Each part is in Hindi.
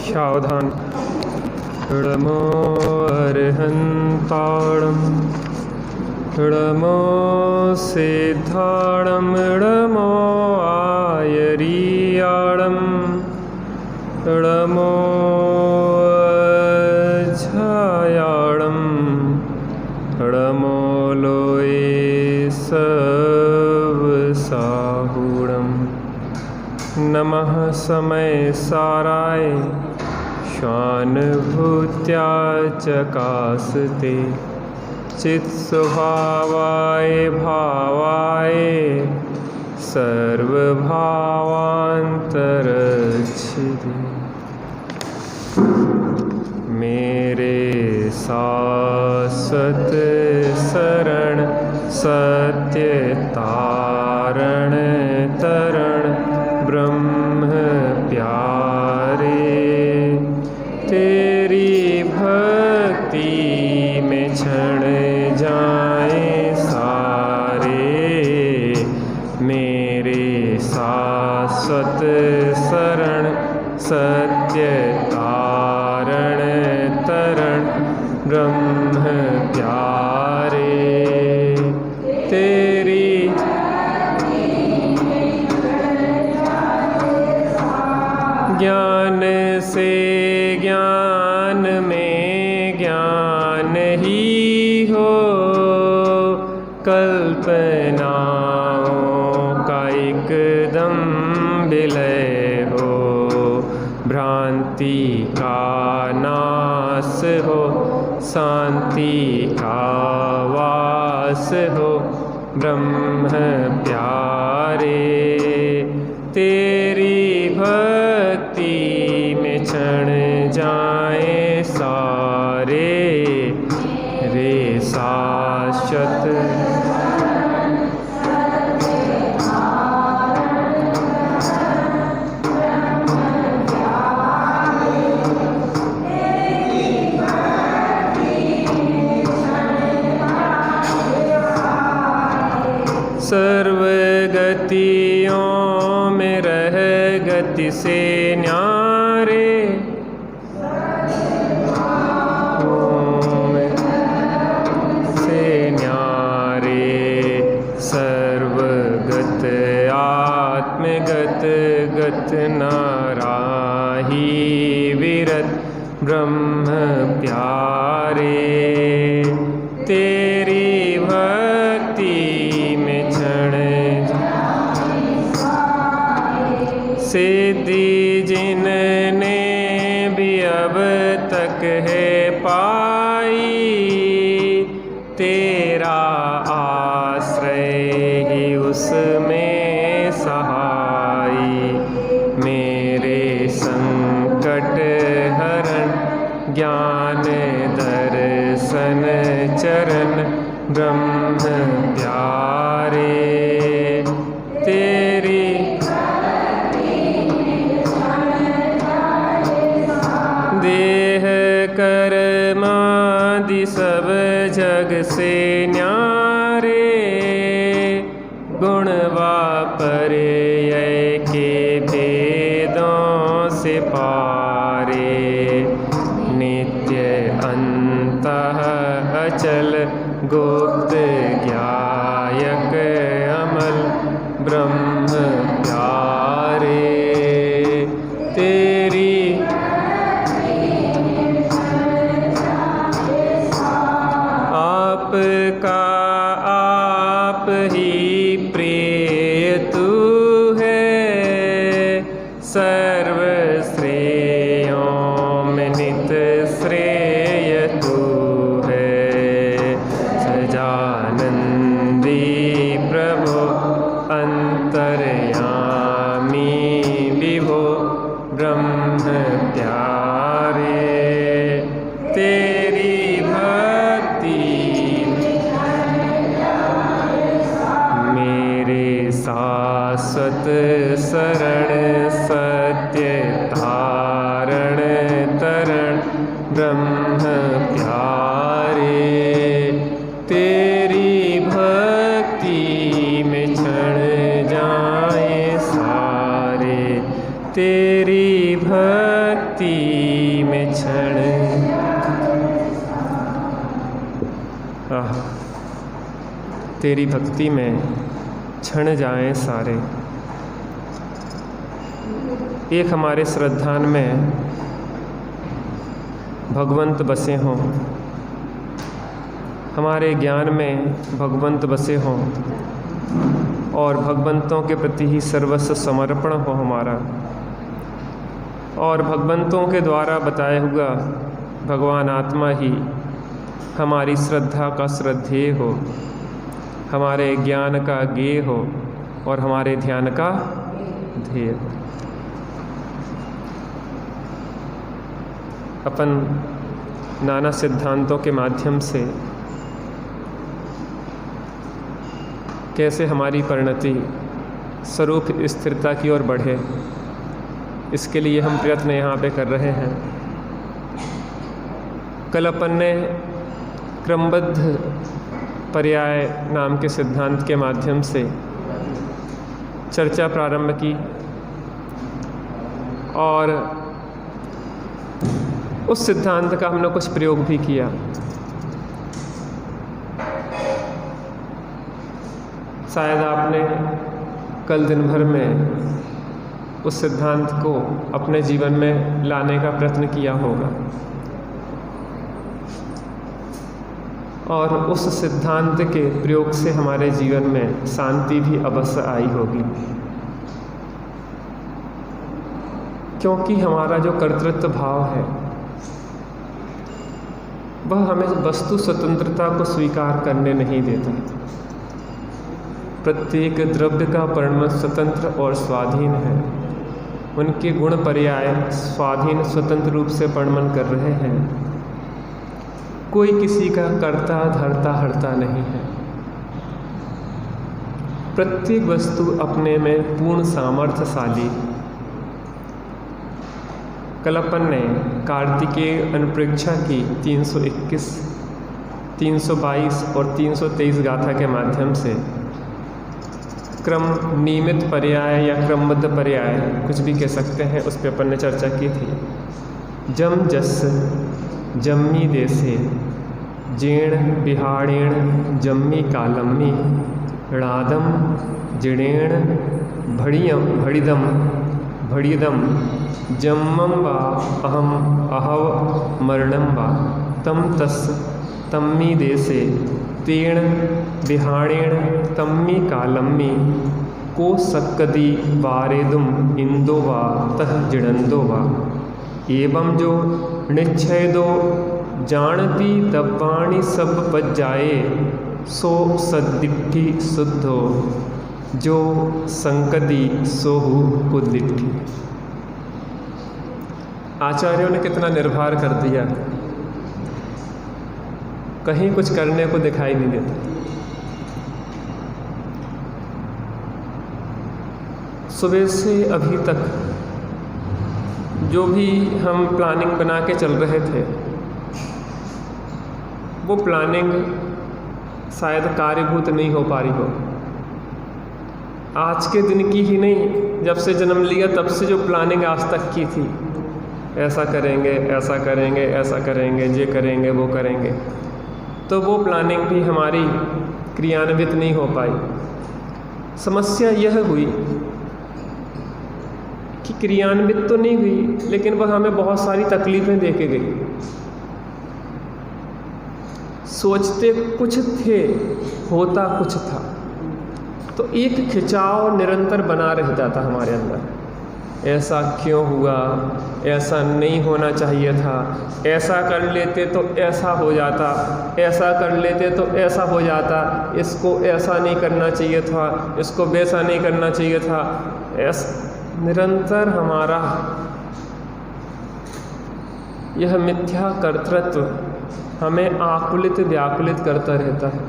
सावधान। नमो अर्हन्ताणं नमो सिद्धाणं नमो आयरीयाणं नमो छायाणं नमो लोये सवसाहुणं। नमः समय साराय स्वानुभूत्या चकासते चित्स्वभावाय भावाय सर्वभावान्तरच्छिदे। मेरे शाश्वत शरण सत्य तारण तरण ब्रह्म प्यारे, तेरी भक्ति में क्षण जाए सारे। मेरे शाश्वत शरण सत्य तारण तरण ब्रह्म प्यारे, तेरी ज्ञान से ज्ञान में ज्ञान ही हो, कल्पनाओं का एकदम विलय हो। भ्रांति का नाश हो, शांति का वास हो ब्रह्म प्यारे, तेरी भक्ति में क्षण जाए सारे। रे शाश्वत सर्वगतियों में रह गति से न्यारे, से न्यारे सर्वगत आत्मगत गत नाराही विरत ब्रह्म प्यारे, तेरी भक्ति में क्षण सिद्धि जिनने भी अब तक है पाई, तेरा आश्रय ही उसमें सहाई। मेरे संकट हरण ज्ञान दर्शन चरण ब्रह्म प्यारे, तेरी देह कर्मादि सब जग से न्यारे, गुण वापर्यय के भेदों से पारे। नित्य अंतः अचल गुप्त ज्ञायक अमल ब्रह्म प्यारे, तेरी आपका आप ही प्रिय तू है, सर्व श्रेयों में नित श्रेय तू है। सजानंदी प्रभो अंतर्यामी विभो ब्रह्म प्यारे, तेरी भक्ति मेरे शाश्वत शरण सत्य तारण तरण ब्रह्म प्यारे, तेरी भक्ति में क्षण जाए सारे। ते तेरी भक्ति में क्षण तेरी भक्ति में क्षण जाएं सारे। एक हमारे श्रद्धान में भगवंत बसे हों, हमारे ज्ञान में भगवंत बसे हों और भगवंतों के प्रति ही सर्वस्व समर्पण हो हमारा, और भगवंतों के द्वारा बताया हुआ भगवान आत्मा ही हमारी श्रद्धा का श्रद्धेय हो, हमारे ज्ञान का ज्ञेय हो और हमारे ध्यान का ध्येय हो। अपन नाना सिद्धांतों के माध्यम से कैसे हमारी परिणति स्वरूप स्थिरता की ओर बढ़े, इसके लिए हम प्रयत्न यहाँ पे कर रहे हैं। कल अपन ने क्रमबद्ध पर्याय नाम के सिद्धांत के माध्यम से चर्चा प्रारंभ की और उस सिद्धांत का हमने कुछ प्रयोग भी किया। शायद आपने कल दिन भर में उस सिद्धांत को अपने जीवन में लाने का प्रयत्न किया होगा और उस सिद्धांत के प्रयोग से हमारे जीवन में शांति भी अवश्य आई होगी, क्योंकि हमारा जो कर्तृत्व भाव है वह हमें वस्तु स्वतंत्रता को स्वीकार करने नहीं देता। प्रत्येक द्रव्य का परिणाम स्वतंत्र और स्वाधीन है, उनके गुण पर्याय स्वाधीन स्वतंत्र रूप से परिणाम कर रहे हैं। कोई किसी का कर्ता धर्ता हर्ता नहीं है। प्रत्येक वस्तु अपने में पूर्ण सामर्थ्यशाली। कल अपन ने कार्तिकेय अनुप्रेक्षा की 321, 322 और 323 गाथा के माध्यम से क्रम नियमित पर्याय या क्रमबद्ध पर्याय कुछ भी कह सकते हैं, उस पर अपन ने चर्चा की थी। जम जस जम्मी देसे जीर्ण बिहाड़ेण जम्मी कालम्मी णादम जिणेण भड़िदम भड़िदम जम्मम वा अहम अहव मरणम वा तम तस् तम्मी देसे तेण बिहाणेण तम्मी कालम्मी को सक्कदी वारेदुम इंदो वा तह जिणंदो वा एवं जो निच्छेदो जानती दब्बाणी सब बच जाए सो सदिट्ठी शुद्धो जो संकदी सोहु कुदिट्ठी। आचार्यों ने कितना निर्भर कर दिया, कहीं कुछ करने को दिखाई नहीं देता। सुबह से अभी तक जो भी हम प्लानिंग बना के चल रहे थे वो प्लानिंग शायद कार्यभूत नहीं हो पा रही हो। आज के दिन की ही नहीं, जब से जन्म लिया तब से जो प्लानिंग आज तक की थी, ऐसा करेंगे ऐसा करेंगे ऐसा करेंगे ये करेंगे वो करेंगे, तो वो प्लानिंग भी हमारी क्रियान्वित नहीं हो पाई। समस्या यह हुई कि क्रियान्वित तो नहीं हुई, लेकिन वह हमें बहुत सारी तकलीफ़ें दे के गई। सोचते कुछ थे, होता कुछ था, तो एक खिंचाव निरंतर बना रहता था हमारे अंदर। ऐसा क्यों हुआ, ऐसा नहीं होना चाहिए था, ऐसा कर लेते तो ऐसा हो जाता, ऐसा कर लेते तो ऐसा हो जाता, इसको ऐसा नहीं करना चाहिए था, इसको वैसा नहीं करना चाहिए था। निरंतर हमारा यह मिथ्या कर्तृत्व हमें आकुलित व्याकुलित करता रहता है।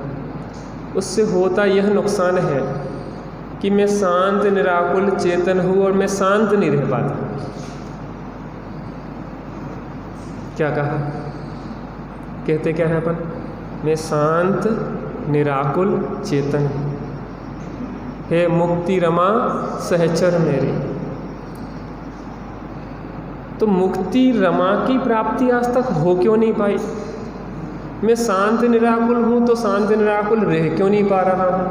उससे होता यह नुकसान है कि मैं शांत निराकुल चेतन हूँ और मैं शांत नहीं रह पाता। क्या कहा, कहते क्या है अपन, मैं शांत निराकुल चेतन हूँ, हे मुक्ति रमा सहचर मेरी। तो मुक्ति रमा की प्राप्ति आज तक हो क्यों नहीं पाई? मैं शांत निराकुल हूँ तो शांत निराकुल रह क्यों नहीं पा रहा हूँ?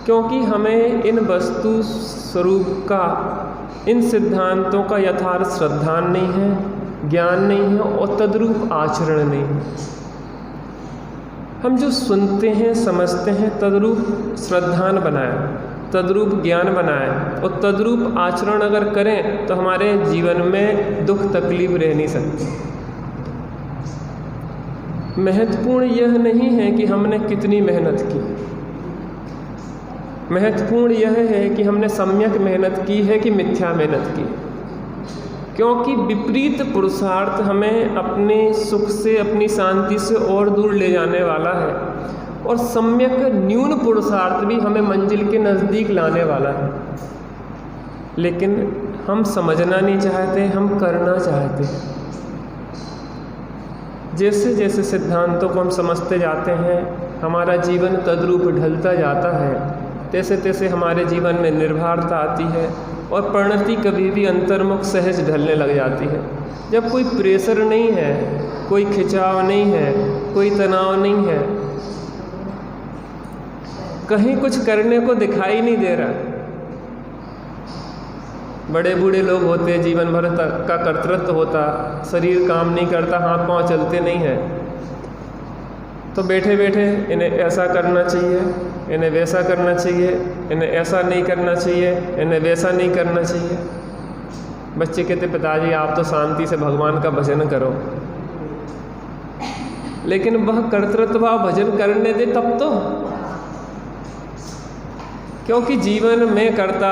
क्योंकि हमें इन वस्तु स्वरूप का, इन सिद्धांतों का यथार्थ श्रद्धा नहीं है, ज्ञान नहीं है और तद्रूप आचरण नहीं है। हम जो सुनते हैं समझते हैं तद्रूप श्रद्धान बनाए, तद्रूप ज्ञान बनाए और तद्रूप आचरण अगर करें तो हमारे जीवन में दुख तकलीफ रह नहीं सकती। महत्वपूर्ण यह नहीं है कि हमने कितनी मेहनत की, महत्वपूर्ण यह है कि हमने सम्यक मेहनत की है कि मिथ्या मेहनत की। क्योंकि विपरीत पुरुषार्थ हमें अपने सुख से, अपनी शांति से और दूर ले जाने वाला है, और सम्यक न्यून पुरुषार्थ भी हमें मंजिल के नज़दीक लाने वाला है। लेकिन हम समझना नहीं चाहते, हम करना चाहते हैं। जैसे जैसे सिद्धांतों को हम समझते जाते हैं, हमारा जीवन तद्रूप ढलता जाता है, तैसे तैसे हमारे जीवन में निर्भरता आती है और परिणति कभी भी अंतर्मुख सहज ढलने लग जाती है। जब कोई प्रेशर नहीं है, कोई खिंचाव नहीं है, कोई तनाव नहीं है, कहीं कुछ करने को दिखाई नहीं दे रहा। बड़े बूढ़े लोग होते, जीवन भर तक का कर्तृत्व होता, शरीर काम नहीं करता, हाथ पांव चलते नहीं हैं, तो बैठे बैठे इन्हें ऐसा करना चाहिए, इन्हें वैसा करना चाहिए, इन्हें ऐसा नहीं करना चाहिए, इन्हें वैसा नहीं करना चाहिए। बच्चे कहते पिताजी आप तो शांति से भगवान का भजन करो, लेकिन वह कर्तृत्व भाव भजन करने दे तब तो। क्योंकि जीवन में करता,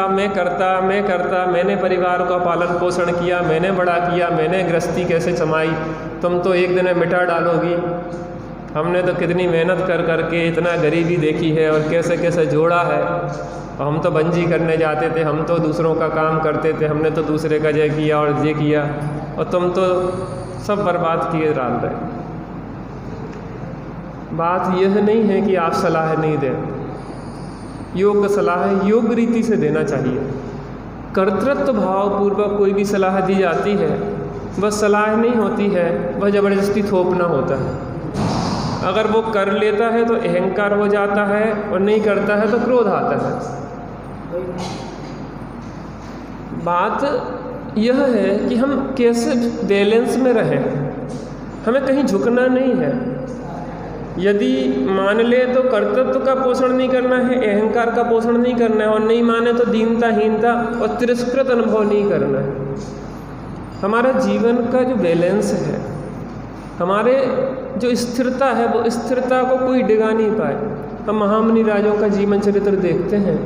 मैंने परिवार का पालन पोषण किया, मैंने बड़ा किया, मैंने गृहस्थी कैसे समाई, तुम तो एक दिन में मिटा डालोगी। हमने तो कितनी मेहनत कर करके इतना गरीबी देखी है और कैसे कैसे जोड़ा है। और हम तो बंजी करने जाते थे, हम तो दूसरों का काम करते थे, हमने तो दूसरे का ये किया और ये किया, और तुम तो सब बर्बाद किए डाल रहे। बात यह नहीं है कि आप सलाह नहीं दें, योग सलाह योग रीति से देना चाहिए। कर्तृत्व भाव पूर्वक कोई भी सलाह दी जाती है वह सलाह नहीं होती है, वह ज़बरदस्ती थोपना होता है। अगर वो कर लेता है तो अहंकार हो जाता है और नहीं करता है तो क्रोध आता है। बात यह है कि हम कैसे बैलेंस में रहें, हमें कहीं झुकना नहीं है। यदि मान ले तो कर्तृत्व का पोषण नहीं करना है, अहंकार का पोषण नहीं करना है, और नहीं माने तो दीनता, हीनता और तिरस्कृत अनुभव नहीं करना है। हमारा जीवन का जो बैलेंस है, हमारे जो स्थिरता है, वो स्थिरता को कोई डिगा नहीं पाए। हम महामुनि राजों का जीवन चरित्र देखते हैं,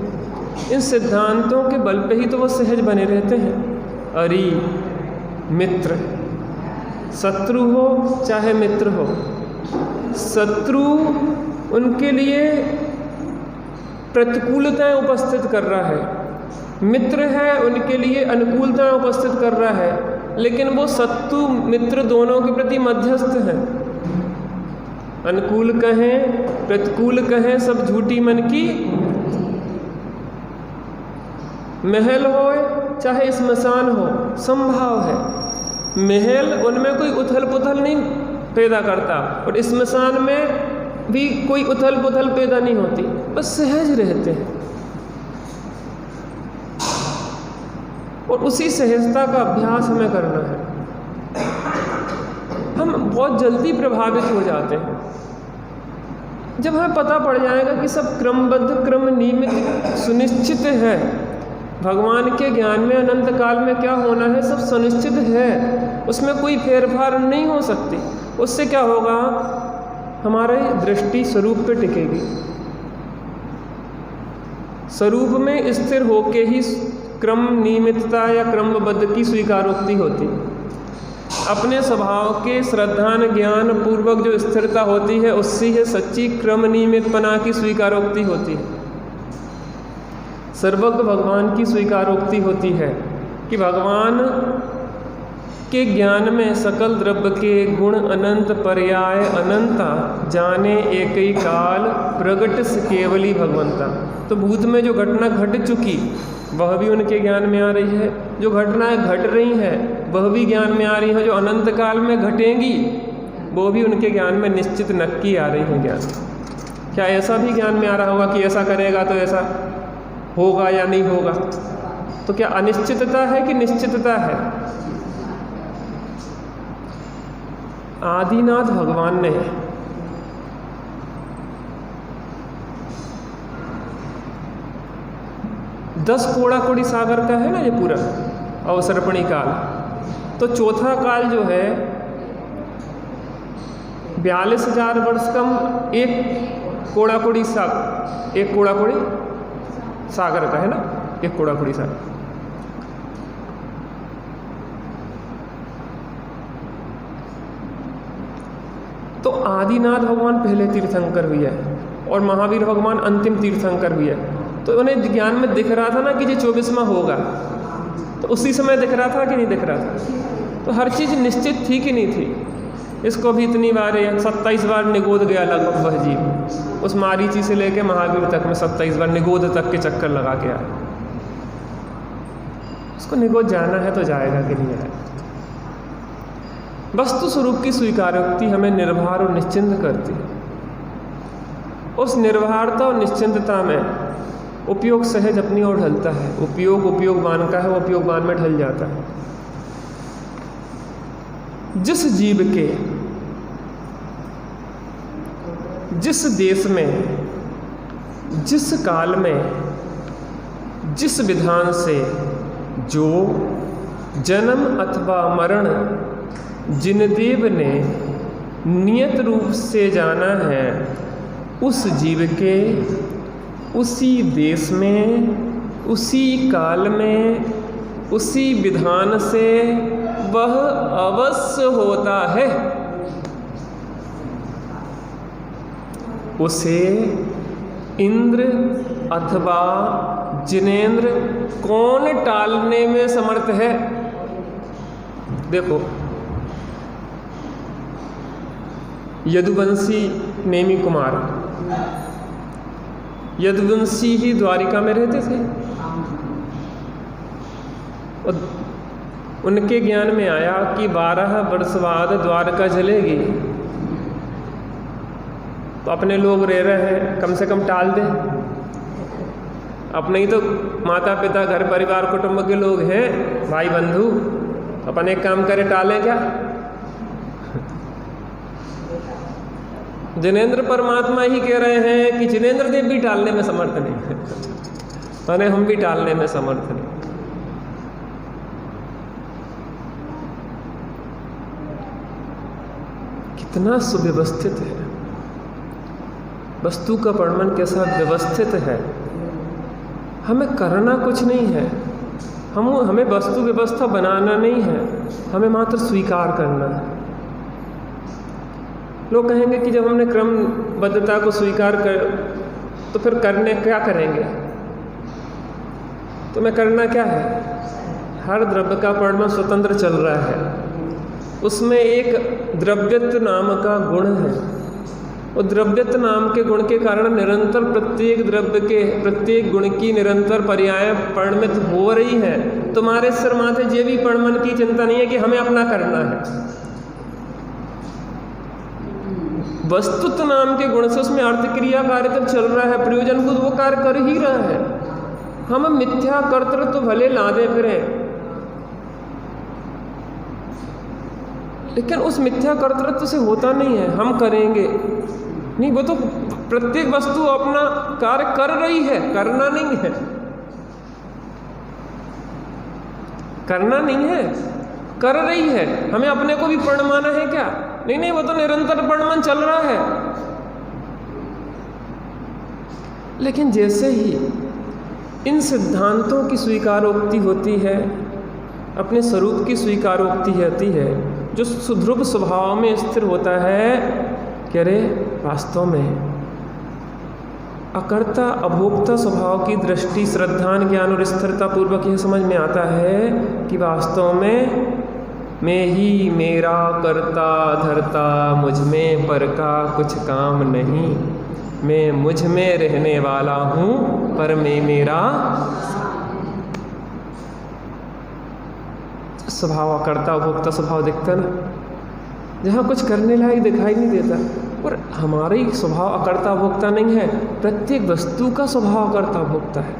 इन सिद्धांतों के बल पे ही तो वो सहज बने रहते हैं। अरि मित्र, शत्रु हो चाहे मित्र हो, शत्रु उनके लिए प्रतिकूलताएं उपस्थित कर रहा है, मित्र है उनके लिए अनुकूलताएं उपस्थित कर रहा है, लेकिन वो शत्रु मित्र दोनों के प्रति मध्यस्थ हैं। अनुकूल कहें प्रतिकूल कहें, सब झूठी मन की महल हो चाहे स्मशान हो, संभाव है। महल उनमें कोई उथल पुथल नहीं पैदा करता और स्मशान में भी कोई उथल पुथल पैदा नहीं होती, बस सहज रहते हैं। और उसी सहजता का अभ्यास हमें करना है। हम बहुत जल्दी प्रभावित हो जाते हैं जब हमें पता पड़ जाएगा कि सब क्रमबद्ध, क्रम नियमित सुनिश्चित है। भगवान के ज्ञान में अनंत काल में क्या होना है सब सुनिश्चित है, उसमें कोई फेरफार नहीं हो सकती। उससे क्या होगा, हमारी दृष्टि स्वरूप पे टिकेगी। स्वरूप में स्थिर होके ही क्रम नियमितता या क्रमबद्ध की स्वीकारोक्ति होती। अपने स्वभाव के श्रद्धान ज्ञान पूर्वक जो स्थिरता होती है उससे ही सच्ची क्रम नियमितपना की स्वीकारोक्ति होती है। सर्वज्ञ भगवान की स्वीकारोक्ति होती है कि भगवान के ज्ञान में सकल द्रव्य के गुण अनंत पर्याय अनंता, जाने एक ही काल प्रगट से केवली भगवंता। तो भूत में जो घटना घट चुकी वह भी उनके ज्ञान में आ रही है। जो घटनाएं घट रही हैं वह भी ज्ञान में आ रही है। जो अनंत काल में घटेंगी वो भी उनके ज्ञान में निश्चित नक्की आ रही है ज्ञान। क्या ऐसा भी ज्ञान में आ रहा होगा कि ऐसा करेगा तो ऐसा होगा या नहीं होगा? तो क्या अनिश्चितता है कि निश्चितता है? आदिनाथ भगवान ने दस कोड़ा कोड़ी सागर का है ना ये पूरा अवसर्पणी काल। तो चौथा काल जो है 42,000 वर्ष कम एक कोड़ा कोड़ी सागर का है ना, एक कोड़ा कोड़ी सागर। तो आदिनाथ भगवान पहले तीर्थंकर हुए और महावीर भगवान अंतिम तीर्थंकर हुए। तो उन्हें ज्ञान में दिख रहा था ना कि ये 24वां होगा, तो उसी समय दिख रहा था कि नहीं दिख रहा था? तो हर चीज़ निश्चित थी कि नहीं थी? इसको भी इतनी बार 27 बार निगोद गया लगभग वह जीव। उस मारीची से लेके महावीर तक में 27 बार निगोद तक के चक्कर लगा के आया। उसको निगोद जाना है तो जाएगा कि नहीं आएगा? वस्तु स्वरूप की स्वीकारोक्ति हमें निर्भर और निश्चिंत करती है। उस निर्भरता और निश्चिंतता में उपयोग सहज अपनी ओर ढलता है। उपयोगवान का है, वो उपयोगवान में ढल जाता है। जिस जीव के जिस देश में, जिस काल में, जिस विधान से जो जन्म अथवा मरण जिनदेव ने नियत रूप से जाना है, उस जीव के उसी देश में, उसी काल में, उसी विधान से वह अवश्य होता है। उसे इंद्र अथवा जिनेंद्र कौन टालने में समर्थ है? देखो, यदुवंशी नेमी कुमार, यदुवंशी ही द्वारिका में रहते थे और उनके ज्ञान में आया कि 12 वर्ष बाद द्वारका जलेगी, तो अपने लोग रह रहे हैं, कम से कम टाल दें। अपने ही तो माता पिता घर परिवार कुटुंब के लोग हैं, भाई बंधु, अपन एक काम करें, टालें क्या? जिनेंद्र परमात्मा ही कह रहे हैं कि जिनेंद्र देव भी टालने में समर्थ नहीं है, माने हम भी टालने में समर्थ नहीं। कितना सुव्यवस्थित है, वस्तु का वर्णन कैसा व्यवस्थित है। हमें करना कुछ नहीं है, हमें वस्तु व्यवस्था बनाना नहीं है, हमें मात्र स्वीकार करना है। लोग कहेंगे कि जब हमने क्रमबद्धता को स्वीकार कर तो फिर करने क्या करेंगे? तो मैं करना क्या है? हर द्रव्य का परिणाम स्वतंत्र चल रहा है, उसमें एक द्रव्यत्व नाम का गुण है। और द्रव्यत्व नाम के गुण के कारण निरंतर प्रत्येक द्रव्य के प्रत्येक गुण की निरंतर पर्याय परिणमित हो रही है। तुम्हारे सिर माथे ये भी परिणमन की चिंता नहीं है कि हमें अपना करना है। वस्तुत्व नाम के गुण से उसमें अर्थ क्रिया कार्य तक चल रहा है, प्रयोजनभूत वो कार्य कर ही रहा है। हम मिथ्या कर्तृत्व तो भले लादे फिरें, लेकिन उस मिथ्या कर्तृत्व से होता नहीं है। हम करेंगे नहीं, वो तो प्रत्येक वस्तु अपना कार्य कर रही है, करना नहीं है, करना नहीं है, कर रही है। हमें अपने को भी प्रणमाना है क्या? नहीं, वो तो निरंतर प्रणमन चल रहा है। लेकिन जैसे ही इन सिद्धांतों की स्वीकारोक्ति होती है, अपने स्वरूप की स्वीकारोक्ति होती है, जो सुध्रुव स्वभाव में स्थिर होता है, कह रहे वास्तव में अकर्ता अभोक्ता स्वभाव की दृष्टि, श्रद्धा, ज्ञान और स्थिरता पूर्वक यह समझ में आता है कि वास्तव में मैं ही मेरा करता धरता, मुझ में पर का कुछ काम नहीं, मैं मुझ में रहने वाला हूँ पर मैं मेरा। स्वभाव कर्ता उपभोक्ता स्वभाव दिखता ना, जहाँ कुछ करने लायक दिखाई नहीं देता। और हमारा ही स्वभाव अकर्ता भोक्ता नहीं है, प्रत्येक वस्तु का स्वभाव अकर्ता भोक्ता है।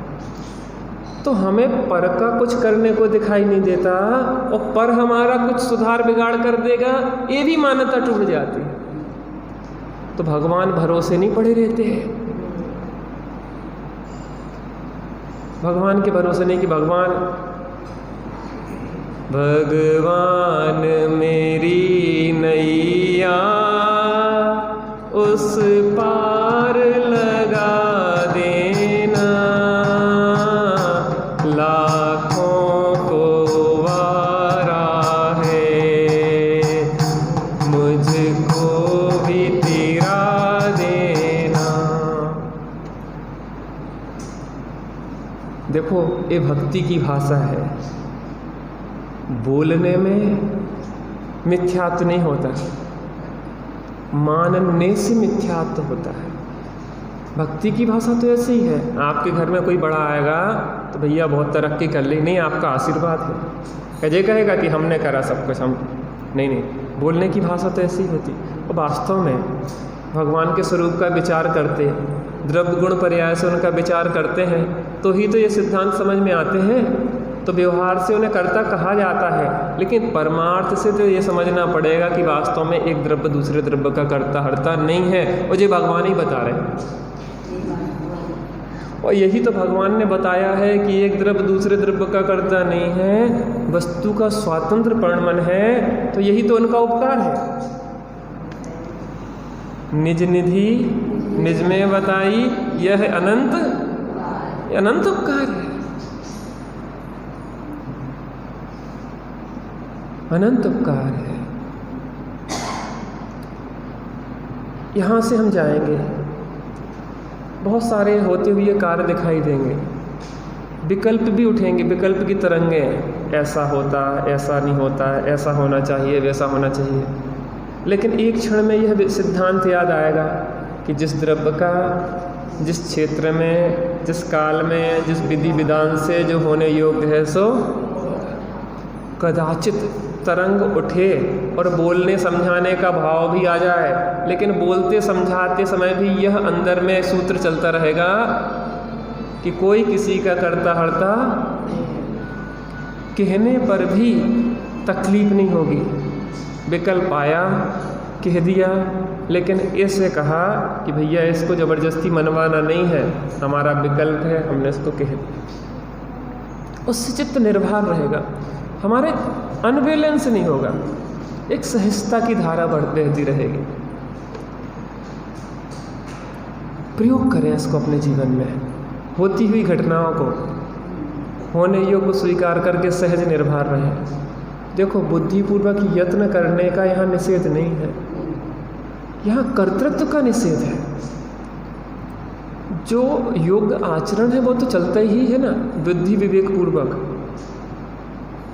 तो हमें पर का कुछ करने को दिखाई नहीं देता और पर हमारा कुछ सुधार बिगाड़ कर देगा, ये भी मान्यता टूट जाती है। तो भगवान भरोसे नहीं पड़े रहते हैं, भगवान के भरोसे नहीं कि भगवान मेरी नैया उस पार लगा देना, लाखों को वारा है मुझको भी तेरा देना। देखो ये भक्ति की भाषा है, बोलने में मिथ्यात्व नहीं होता, मानने से मिथ्यात्व होता है। भक्ति की भाषा तो ऐसी ही है, आपके घर में कोई बड़ा आएगा तो भैया बहुत तरक्की कर ली, नहीं आपका आशीर्वाद है, कहे कहेगा कि हमने करा सब कुछ, हम नहीं। बोलने की भाषा तो ऐसी ही होती। और वास्तव में भगवान के स्वरूप का विचार करते, द्रव्य गुण पर्याय से उनका विचार करते हैं तो ही तो ये सिद्धांत समझ में आते हैं। तो व्यवहार से उन्हें कर्ता कहा जाता है, लेकिन परमार्थ से तो ये समझना पड़ेगा कि वास्तव में एक द्रव्य दूसरे द्रव्य का कर्ता हर्ता नहीं है, और ये भगवान ही बता रहे हैं। और यही तो भगवान ने बताया है कि एक द्रव्य दूसरे द्रव्य का कर्ता नहीं है, वस्तु का स्वातंत्र परिणमन है। तो यही तो उनका उपकार है। निज निधि निज में बताई, यह अनंत उपकार है, अनंत उपकार है। यहाँ से हम जाएंगे, बहुत सारे होते हुए कार्य दिखाई देंगे, विकल्प भी उठेंगे, विकल्प की तरंगें, ऐसा होता, ऐसा नहीं होता, ऐसा होना चाहिए, वैसा होना चाहिए। लेकिन एक क्षण में यह सिद्धांत याद आएगा कि जिस द्रव्य का जिस क्षेत्र में, जिस काल में, जिस विधि विधान से जो होने योग्य है, सो कदाचित तरंग उठे और बोलने समझाने का भाव भी आ जाए, लेकिन बोलते समझाते समय भी यह अंदर में सूत्र चलता रहेगा कि कोई किसी का करता हरता, कहने पर भी तकलीफ नहीं होगी। विकल्प आया, कह दिया, लेकिन ऐसे कहा कि भैया इसको ज़बरदस्ती मनवाना नहीं है, हमारा विकल्प है, हमने इसको कह दिया। उससे चित्त निर्भर रहेगा, हमारे अनबैलेंस नहीं होगा, एक सहजता की धारा बहती रहेगी। प्रयोग करें इसको अपने जीवन में, होती हुई घटनाओं को होने योग्य स्वीकार करके सहज निर्भर रहें। देखो, बुद्धिपूर्वक यत्न करने का यहाँ निषेध नहीं है, यहाँ कर्तृत्व का निषेध है। जो योग्य आचरण है वो तो चलता ही है ना, बुद्धि विवेक पूर्वक,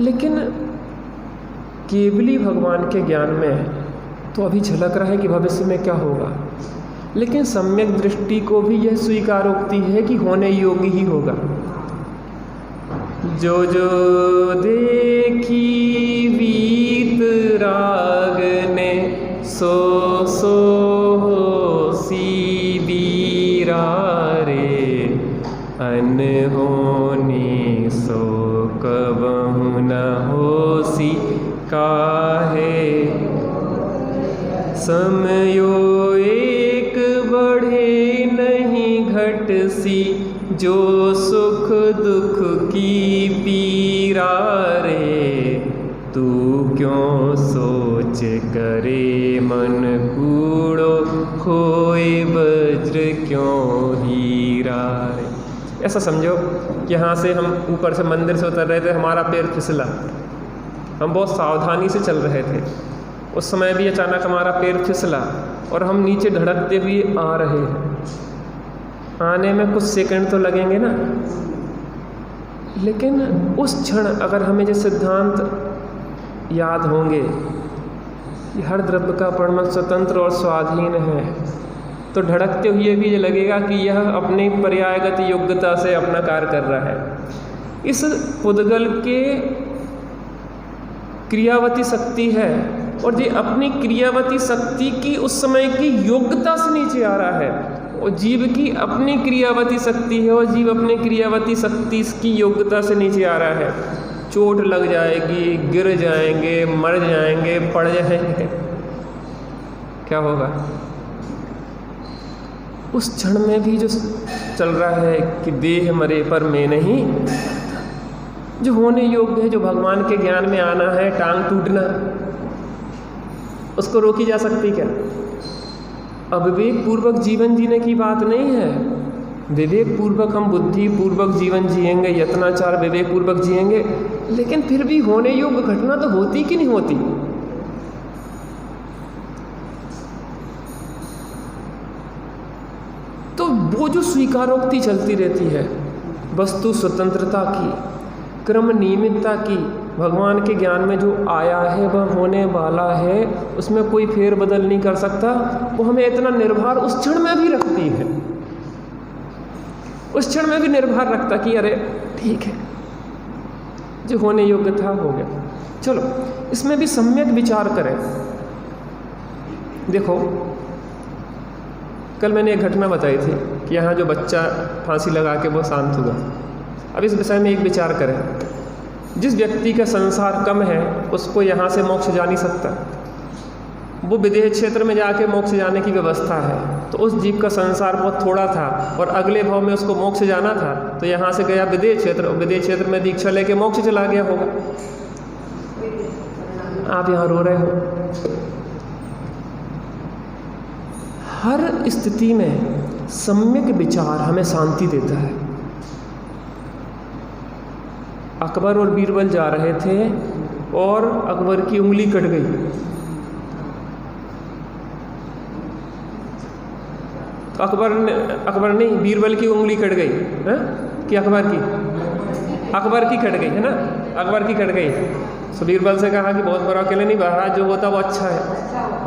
लेकिन केवली भगवान के ज्ञान में है तो अभी झलक रहा है कि भविष्य में क्या होगा, लेकिन सम्यक दृष्टि को भी यह स्वीकारोक्ति है कि होने योग्य ही होगा। जो जो देखी वीत राग ने, सो सो होसी बीरा रे, अनहोनी सो कबहु न होसी काहे। समयो एक बढ़े नहीं घटसी, जो सुख दुख की पीरा रे, तू क्यों सोच करे मन कूड़ो, खोए वज्र क्यों हीरा रे। ऐसा समझो कि यहाँ से हम ऊपर से मंदिर से उतर रहे थे, हमारा पैर फिसला, हम बहुत सावधानी से चल रहे थे, उस समय भी अचानक हमारा पैर फिसला और हम नीचे धड़कते हुए आ रहे हैं। आने में कुछ सेकंड तो लगेंगे ना, लेकिन उस क्षण अगर हमें ये सिद्धांत याद होंगे कि हर द्रव्य का परिणमन स्वतंत्र और स्वाधीन है, तो धड़कते हुए भी ये लगेगा कि यह अपनी पर्यायगत योग्यता से अपना कार्य कर रहा है। इस पुद्गल के क्रियावती शक्ति है और ये अपनी क्रियावती शक्ति की उस समय की योग्यता से नीचे आ रहा है, और जीव की अपनी क्रियावती शक्ति है और जीव अपनी क्रियावती शक्ति की योग्यता से नीचे आ रहा है। चोट लग जाएगी, गिर जाएंगे, मर जाएंगे, पड़ जाएंगे, क्या होगा? उस क्षण में भी जो चल रहा है कि देह मरे पर मैं नहीं, जो होने योग्य है, जो भगवान के ज्ञान में आना है, टांग टूटना, उसको रोकी जा सकती क्या? अविवेक पूर्वक जीवन जीने की बात नहीं है। विवेक पूर्वक हम बुद्धि पूर्वक जीवन जिएंगे, यत्नाचार विवेक पूर्वक जिएंगे, लेकिन फिर भी होने योग्य घटना तो होती कि नहीं होती? तो वो जो स्वीकारोक्ति चलती रहती है वस्तु स्वतंत्रता की, क्रम नियमितता की, भगवान के ज्ञान में जो आया है वह होने वाला है, उसमें कोई फेरबदल नहीं कर सकता, वो हमें इतना निर्भर उस क्षण में भी रखती है, उस क्षण में भी निर्भर रखता कि अरे ठीक है, जो होने योग्य था हो गया। चलो इसमें भी सम्यक विचार करें। देखो कल मैंने एक घटना बताई थी कि यहाँ जो बच्चा फांसी लगा के वो शांत हुआ। अब इस विषय में एक विचार करें, जिस व्यक्ति का संसार कम है उसको यहाँ से मोक्ष जा नहीं सकता, वो विदेह क्षेत्र में जाके मोक्ष जाने की व्यवस्था है, तो उस जीव का संसार बहुत थोड़ा था और अगले भाव में उसको मोक्ष जाना था, तो यहाँ से गया विदेह क्षेत्र, विदेह क्षेत्र में दीक्षा लेके मोक्ष चला गया होगा। आप यहाँ रो रहे हो। हर स्थिति में सम्यक विचार हमें शांति देता है। अकबर और बीरबल जा रहे थे और अकबर की उंगली कट गई, तो अकबर नहीं, बीरबल की उंगली कट गई है कि अकबर की कट गई है ना, अकबर की कट गई। तो बीरबल से कहा कि बहुत बड़ा अकेले नहीं, महाराज जो होता वो अच्छा है,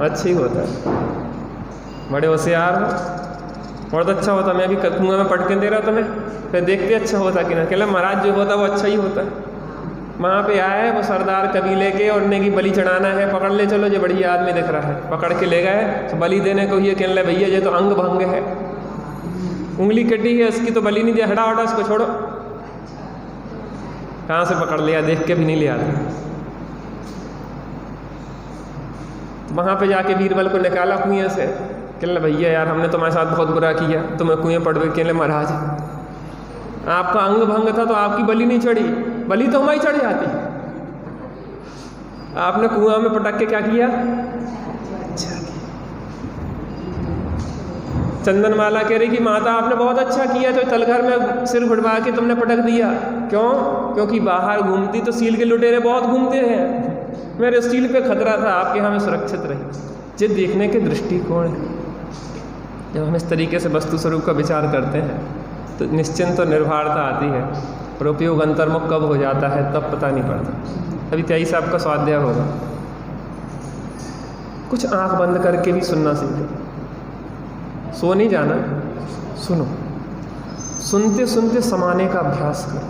अच्छा ही होता है, बड़े होशियार हो, बहुत अच्छा होता, मैं अभी कुआं में पटके दे रहा था, मैं फिर देखते अच्छा होता कि ना, कहला महाराज जो होता वो अच्छा ही होता। वहाँ पे आए वो सरदार कबीले के और उन्हें की बलि चढ़ाना है, पकड़ ले चलो, जो बढ़िया आदमी दिख रहा है, पकड़ के ले गए, तो बलि देने को ये कहने लगे भैया ये तो अंग भंग है, उंगली कटी है इसकी, तो बलि नहीं दिया, हटा इसको छोड़ो। कहाँ से पकड़ लिया, देख के भी नहीं लिया। वहाँ पे जाके बीरबल को निकाला कुएं से, कहने भैया यार हमने तुम्हारे साथ बहुत बुरा किया, तुम्हें कुएं पड़ गए। कहने महाराज आपका अंग भंग था तो आपकी बलि नहीं चढ़ी, बलि तो हमारी चढ़ जाती, आपने कुआं में पटक के क्या किया, चंदनमाला कह रही कि माता आपने बहुत अच्छा किया, तो तलघर में सिर घुटवा के तुमने पटक दिया। क्यों? क्योंकि बाहर घूमती तो सील के लुटेरे बहुत घूमते हैं, मेरे स्टील पे खतरा था, आपके यहाँ में सुरक्षित रही। ये देखने के दृष्टिकोण है। जब हम इस तरीके से वस्तु स्वरूप का विचार करते हैं तो निश्चिंत और निर्भरता आती है, और उपयोग अंतर्मुख कब हो जाता है तब पता नहीं पड़ता। अभी 23 आपका स्वाध्याय होगा, कुछ आंख बंद करके भी सुनना सीखो, सो नहीं जाना, सुनो, सुनते सुनते समाने का अभ्यास करो,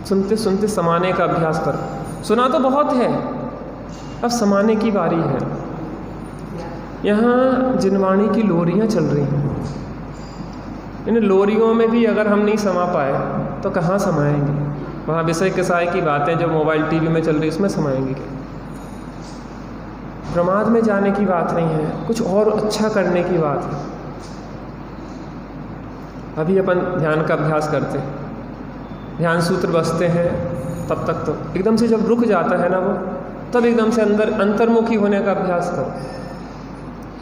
सुनते सुनते समाने का अभ्यास करो। सुना तो बहुत है, अब समाने की बारी है। यहाँ जिनवाणी की लोरियाँ चल रही हैं, इन लोरियों में भी अगर हम नहीं समा पाए तो कहाँ समाएंगे? वहाँ विषय किसाए की बातें जो मोबाइल टीवी में चल रही उसमें समाएंगे क्या? प्रमाद में जाने की बात नहीं है, कुछ और अच्छा करने की बात है। अभी अपन ध्यान का अभ्यास करते हैं, ध्यान सूत्र बसते हैं, तब तक तो एकदम से जब रुक जाता है ना वो, तब एकदम से अंदर अंतर्मुखी होने का अभ्यास करो,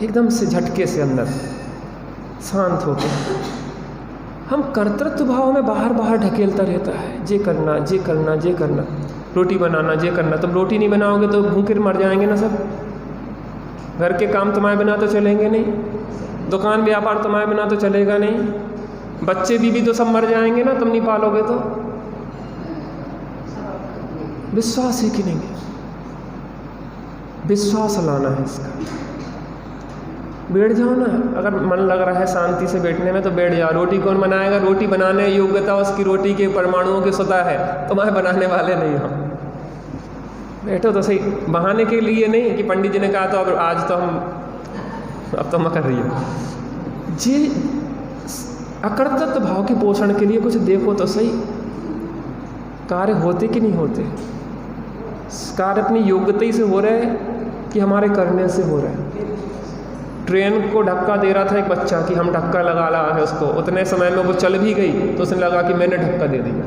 एकदम से झटके से अंदर शांत होकर। हम कर्तृत्व भाव में बाहर बाहर ढकेलता रहता है, ये करना, ये करना, ये करना, रोटी बनाना, ये करना। तुम रोटी नहीं बनाओगे तो भूखे मर जाएंगे ना सब, घर के काम तुम्हारे बिना तो चलेंगे नहीं, दुकान व्यापार तुम्हारे बिना तो चलेगा नहीं, बच्चे बीवी तो सब मर जाएंगे ना तुम नहीं पालोगे तो। विश्वास है कि नहीं? विश्वास लाना है इसका। बैठ जाओ ना, अगर मन लग रहा है शांति से बैठने में तो बैठ जाओ। रोटी कौन बनाएगा? रोटी बनाने योग्यता उसकी रोटी के परमाणुओं की सतह है, तुम्हारे बनाने वाले नहीं हो। बैठो तो सही, बहाने के लिए नहीं कि पंडित जी ने कहा तो अब आज तो हम कर रही हो। जी अकर्तृत्व भाव के पोषण के लिए कुछ देखो तो सही, कार्य होते कि नहीं होते, कार्य अपनी योग्यता ही से हो रहा है कि हमारे करने से हो रहा है। ट्रेन को धक्का दे रहा था एक बच्चा कि हम धक्का लगा रहा है उसको, उतने समय में वो चल भी गई तो उसने लगा कि मैंने धक्का दे दिया।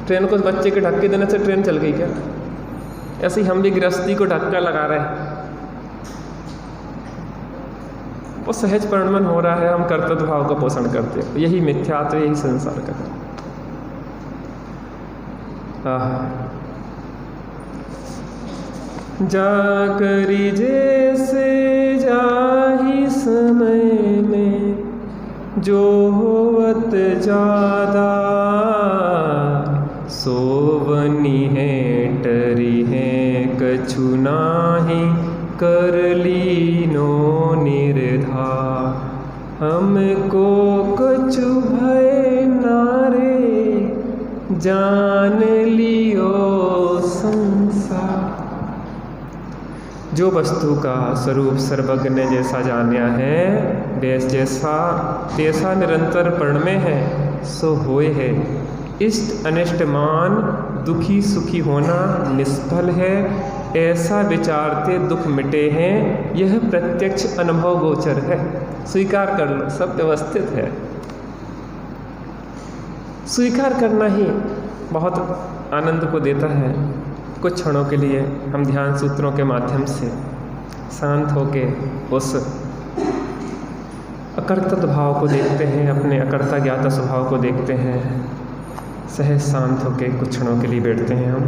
ट्रेन को उस बच्चे के धक्के देने से ट्रेन चल गई क्या? ऐसे ही हम भी गृहस्थी को धक्का लगा रहे हैं, वो सहज परिणमन हो रहा है, हम कर्तव्य भाव का पोषण करते हैं। यही मिथ्यात्व, यही संसार का है। जाकरी जैसे जाही समय में जो होवत ज्यादा, सोवनी है टरी है कछु नाही कर लीनो निर्धार। हमको कछु भय नारे जान लियो संसार। जो वस्तु का स्वरूप सर्वज्ञ ने जैसा जाना है, वैस जैसा तैसा निरंतर परिणमे है, सो होए है। इष्ट अनिष्ट मान दुखी सुखी होना निष्फल है, ऐसा विचारते दुख मिटे हैं, यह प्रत्यक्ष अनुभव गोचर है। स्वीकार कर लो, सब व्यवस्थित है। स्वीकार करना ही बहुत आनंद को देता है। कुछ क्षणों के लिए हम ध्यान सूत्रों के माध्यम से शांत होके उस अकर्तृत्व भाव को देखते हैं, अपने अकर्ता ज्ञाता स्वभाव को देखते हैं। सहज शांत होके कुछ क्षणों के लिए बैठते हैं हम।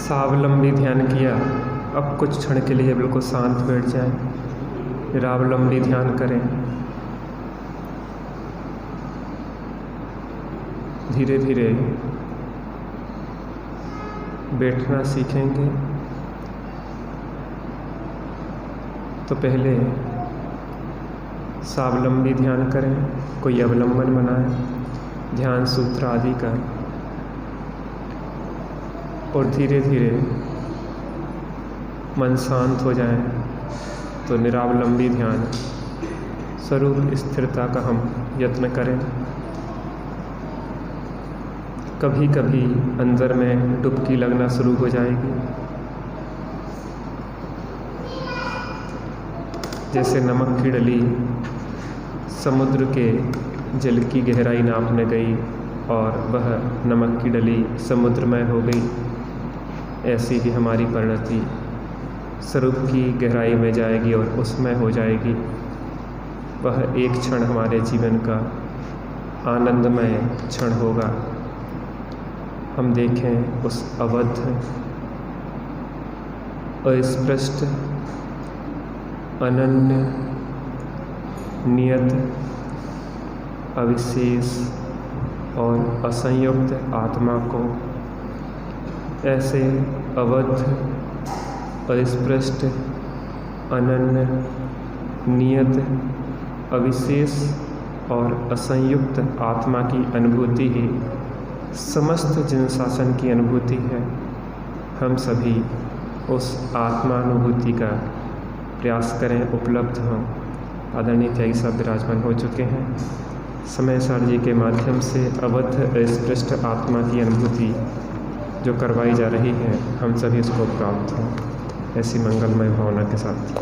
स्वावलंबी ध्यान किया, अब कुछ क्षण के लिए बिल्कुल शांत बैठ जाएं, निरावलंबी ध्यान करें। धीरे धीरे बैठना सीखेंगे तो पहले स्वावलंबी ध्यान करें, कोई अवलंबन बनाएं ध्यान सूत्र आदि का, और धीरे धीरे मन शांत हो जाए तो निरावलंबी ध्यान स्वरूप स्थिरता का हम यत्न करें। कभी कभी अंदर में डुबकी लगना शुरू हो जाएगी, जैसे नमक की डली समुद्र के जल की गहराई नापने गई और वह नमक की डली समुद्रमय हो गई, ऐसी ही हमारी परिणति स्वरूप की गहराई में जाएगी और उसमें हो जाएगी। वह एक क्षण हमारे जीवन का आनंदमय क्षण होगा। हम देखें उस अवध, अस्पृष्ट, अनन्य, नियत, अविशेष और असंयुक्त आत्मा को। ऐसे अवध, अस्पृष्ट, अनन्य, नियत, अविशेष और असंयुक्त आत्मा की अनुभूति ही समस्त जन शासन की अनुभूति है। हम सभी उस आत्मानुभूति का प्रयास करें, उपलब्ध हों। आदरणीय त्यागी साहब विराजमान हो चुके हैं। समय सारजी के माध्यम से अवध अस्पृष्ट आत्मा की अनुभूति जो करवाई जा रही है, हम सभी इसको प्राप्त हों, ऐसी मंगलमय भावना के साथ।